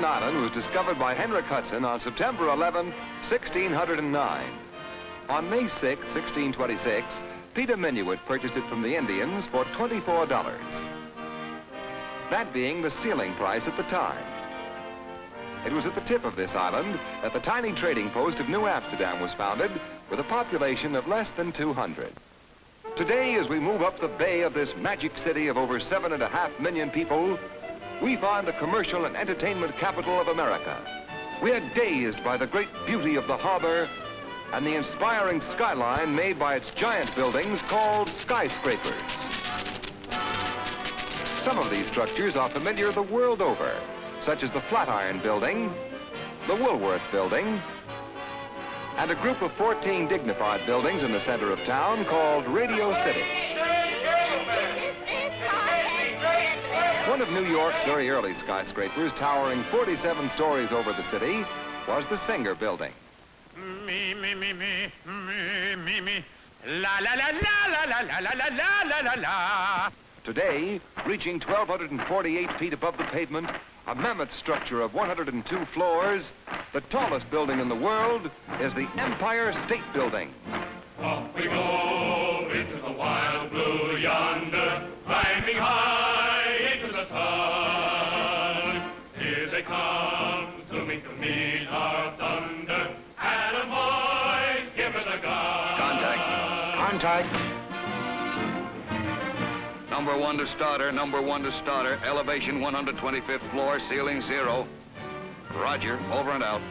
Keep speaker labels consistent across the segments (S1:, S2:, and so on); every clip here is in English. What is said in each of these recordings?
S1: Island was discovered by Henrik Hudson on September 11, 1609. On May 6, 1626, Peter Minuit purchased it from the Indians for $24. That being the ceiling price at the time. It was at the tip of this island that the tiny trading post of New Amsterdam was founded, with a population of less than 200. Today, as we move up the bay of this magic city of over 7.5 million people, we find the commercial and entertainment capital of America. We are dazed by the great beauty of the harbor and the inspiring skyline made by its giant buildings called skyscrapers. Some of these structures are familiar the world over, such as the Flatiron Building, the Woolworth Building, and a group of 14 dignified buildings in the center of town called Radio City. One of New York's very early skyscrapers, towering 47 stories over the city, was the Singer Building.
S2: Me, me, me, me, me, me, me, la, la, la, la, la, la, la, la, la, la, la.
S1: Today, reaching 1,248 feet above the pavement, a mammoth structure of 102 floors, the tallest building in the world is the Empire State Building.
S3: Off we go into the wild blue yonder, climbing high into the sun. Here they come, zooming to meet our thunder. Adam boys, give her the gun.
S1: Contact.
S4: Number one to starter, number one to starter. Elevation 125th floor, ceiling 0. Roger, over and out.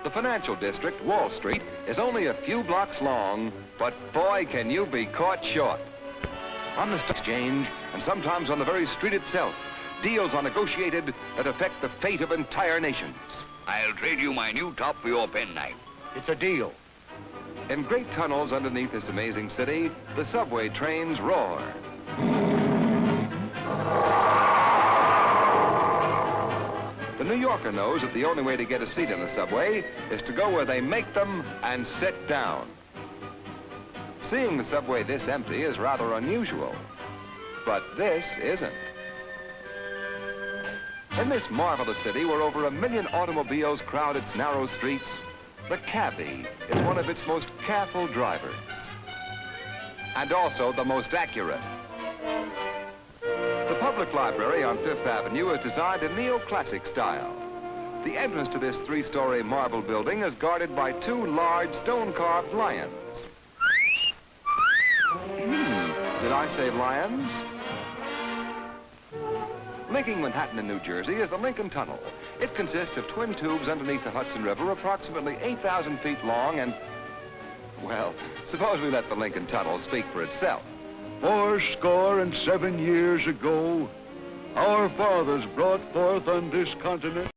S1: The financial district, Wall Street, is only a few blocks long, but boy, can you be caught short. On the stock exchange, and sometimes on the very street itself, deals are negotiated that affect the fate of entire nations.
S4: I'll trade you my new top for your penknife.
S1: It's a deal. In great tunnels underneath this amazing city, the subway trains roar. The New Yorker knows that the only way to get a seat in the subway is to go where they make them and sit down. Seeing the subway this empty is rather unusual, but this isn't. In this marvelous city where over 1 million automobiles crowd its narrow streets, the cabbie is one of its most careful drivers, and also the most accurate. The public library on Fifth Avenue is designed in neoclassic style. The entrance to this 3-story marble building is guarded by 2 large stone-carved lions. Did I say lions? Linking Manhattan and New Jersey is the Lincoln Tunnel. It consists of twin tubes underneath the Hudson River, approximately 8,000 feet long and, well, suppose we let the Lincoln Tunnel speak for itself.
S5: 87 years ago, our fathers brought forth on this continent.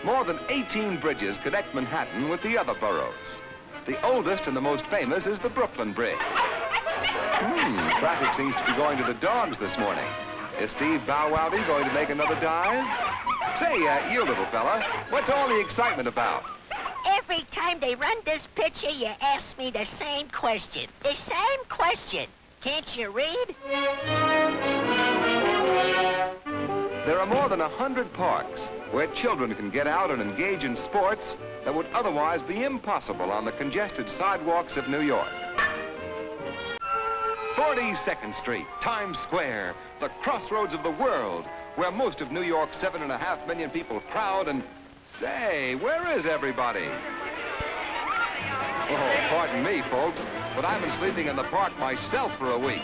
S1: More than 18 bridges connect Manhattan with the other boroughs. The oldest and the most famous is the Brooklyn Bridge. Traffic seems to be going to the dogs this morning. Is Steve Bow Wowdy going to make another dive? Say, you little fella, what's all the excitement about?
S6: Every time they run this picture, you ask me the same question. The same question. Can't you read?
S1: There are more than 100 parks where children can get out and engage in sports that would otherwise be impossible on the congested sidewalks of New York. 42nd Street, Times Square, the crossroads of the world, where most of New York's 7.5 million people crowd and... Say, where is everybody? Oh, pardon me, folks, but I've been sleeping in the park myself for a week.